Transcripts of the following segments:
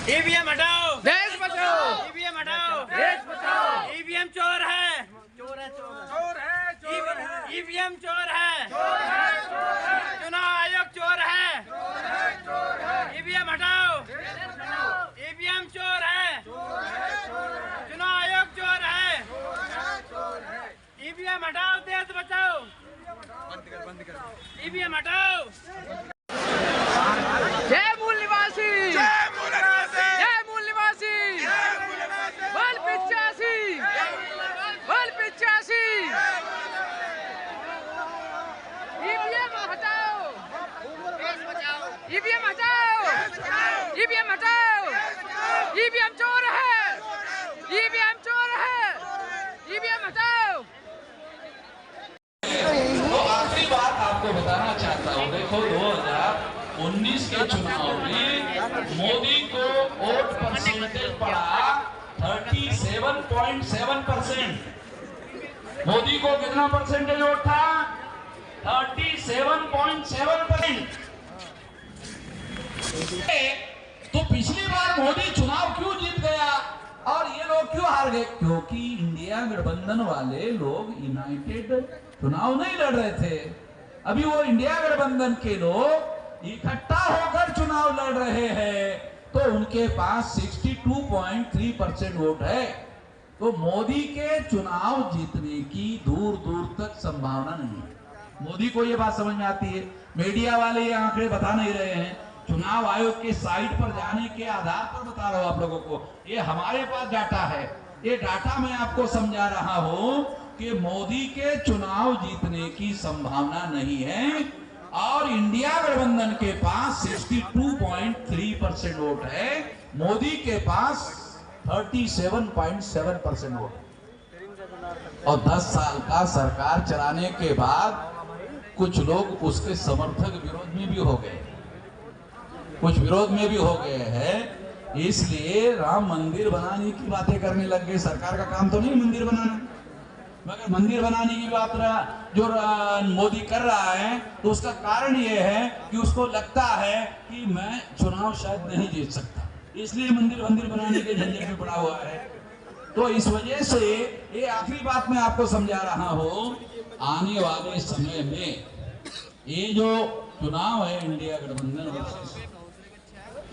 EVM हटाओ, देश बचाओ। ईवीएम हटाओ, देश बचाओ। ईवीएम चोर है, चोर है, चोर है, चोर है। ईवीएम चोर है, चोर है, चोर है। चुनाव आयोग चोर है, चोर है, चोर है। ईवीएम हटाओ, देश बचाओ। ईवीएम चोर है, चोर है, चोर है। चुनाव आयोग चोर है, चोर है, चोर है। ईवीएम हटाओ, देश बचाओ। ईवीएम हटाओ। जय मूल निवासी, जय मूल निवासी, जय मूल निवासी, जय मूल निवासी, बल 85, बल 85। ईवीएम हटाओ, ईवीएम हटाओ, ईवीएम हटाओ। ईवीएम चोर है, ईवीएम चोर है, ईवीएम हटाओ। तो आखिरी बात आपको बताना चाहता हूँ, देखो 2019 के चुनाव में मोदी को वोट परसेंटेज पड़ा 37.7%। मोदी को कितना परसेंटेज वोट था? 37.7%। तो पिछली बार मोदी चुनाव क्यों जीत गया और ये लोग क्यों हार गए? क्योंकि इंडिया गठबंधन वाले लोग यूनाइटेड चुनाव नहीं लड़ रहे थे। अभी वो इंडिया गठबंधन के लोग इकट्ठा होकर चुनाव लड़ रहे हैं, तो उनके पास 62.3% वोट है। तो मोदी के चुनाव जीतने की दूर दूर तक संभावना नहीं है। मोदी को ये बात समझ में आती है, मीडिया वाले ये आंकड़े बता नहीं रहे हैं। चुनाव आयोग के साइट पर जाने के आधार पर बता रहा हूं आप लोगों को, ये हमारे पास डाटा है। ये डाटा मैं आपको समझा रहा हूं कि मोदी के चुनाव जीतने की संभावना नहीं है और इंडिया गठबंधन के पास 62.3% वोट है, मोदी के पास 37.7% वोट है। और 10 साल का सरकार चलाने के बाद कुछ लोग उसके समर्थक विरोध में भी हो गए, कुछ विरोध में भी हो गए हैं। इसलिए राम मंदिर बनाने की बातें करने लग गए। सरकार का काम तो नहीं मंदिर बनाना, मगर मंदिर बनाने की बात जो मोदी कर रहा है, तो उसका कारण ये है कि उसको लगता है कि मैं चुनाव शायद नहीं जीत सकता, इसलिए मंदिर बनाने के झंझट में पड़ा हुआ है। तो इस वजह से ये आखिरी बात मैं आपको समझा रहा हूं, आने वाले समय में ये जो चुनाव है इंडिया गठबंधन वर्सेस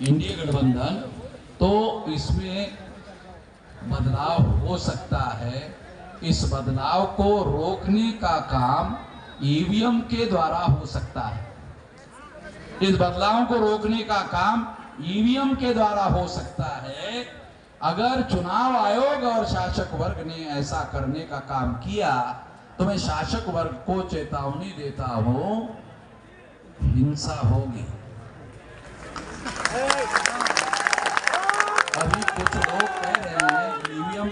इंडिया गठबंधन, तो इसमें बदलाव हो सकता है। इस बदलाव को रोकने का काम ईवीएम के द्वारा हो सकता है। इस बदलाव को रोकने का काम ईवीएम के द्वारा हो सकता है। अगर चुनाव आयोग और शासक वर्ग ने ऐसा करने का काम किया, तो मैं शासक वर्ग को चेतावनी देता हूं, हिंसा होगी। अभी कुछ लोग कह रहे हैं ईवीएम,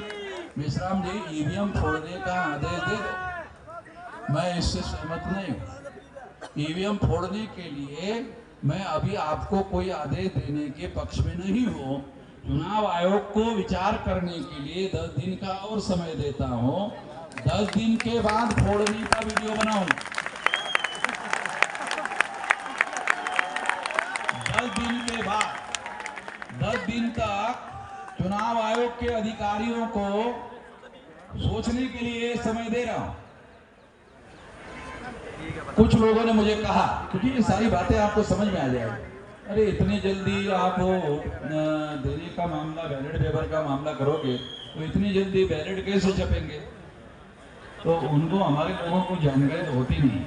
विश्राम जी ईवीएम फोड़ने का आदेश दे दो, मैं इससे सहमत नहीं हूं। ईवीएम फोड़ने के लिए मैं अभी आपको कोई आदेश देने के पक्ष में नहीं हूं। चुनाव आयोग को विचार करने के लिए 10 दिन का और समय देता हूं। 10 दिन के बाद फोड़ने का वीडियो बनाऊंगा। 10 दिन के बाद 10 दिन तक चुनाव आयोग के अधिकारियों को सोचने के लिए समय दे रहा हूं। कुछ लोगों ने मुझे कहा, क्योंकि ये सारी बातें आपको समझ में आ जाएगी, अरे इतनी जल्दी आप देने का मामला, बैलेट पेपर का मामला करोगे तो इतनी जल्दी बैलेट कैसे छपेंगे? तो उनको, हमारे लोगों को जानकारी तो होती नहीं।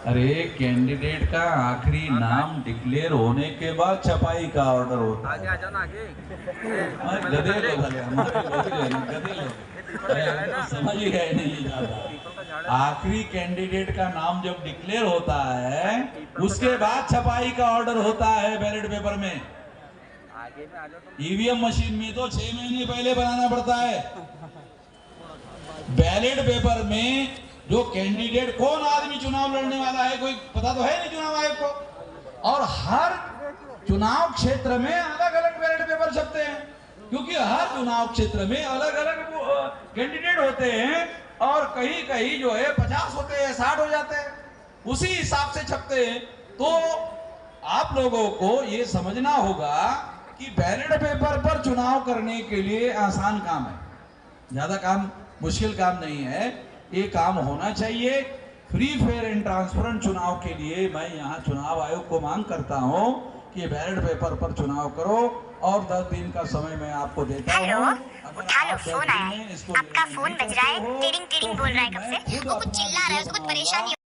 अरे कैंडिडेट का आखिरी नाम डिक्लेयर होने के बाद छपाई का ऑर्डर होता है। आगे आ जाना, आगे। गधे लोग, गधे लोग समझ ही गए नहीं ज्यादा। आखिरी कैंडिडेट का नाम जब डिक्लेयर होता है, उसके बाद छपाई का ऑर्डर होता है बैलेट पेपर में। ईवीएम मशीन में तो 6 महीने पहले बनाना पड़ता है। बैलेट पेपर में जो कैंडिडेट, कौन आदमी चुनाव लड़ने वाला है, कोई पता तो है नहीं चुनाव आयोग को। और हर चुनाव क्षेत्र में अलग अलग बैलेट पेपर छपते हैं, क्योंकि हर चुनाव क्षेत्र में अलग अलग कैंडिडेट होते हैं और कहीं कहीं जो है 50 होते हैं, 60 हो जाते हैं, उसी हिसाब से छपते हैं। तो आप लोगों को ये समझना होगा कि बैलेट पेपर पर चुनाव करने के लिए आसान काम है, ज्यादा काम मुश्किल काम नहीं है। ये काम होना चाहिए। फ्री फेयर एंड ट्रांसपेरेंट चुनाव के लिए मैं यहाँ चुनाव आयोग को मांग करता हूँ कि बैलेट पेपर पर चुनाव करो और 10 दिन का समय मैं आपको देता हूँ। हेलो, उठा लो, फोन आया है। आपका फोन बज रहा है, टिडिंग टिडिंग बोल रहा है कब से। वो कुछ चिल्ला रहा है, उसको कुछ परेशानी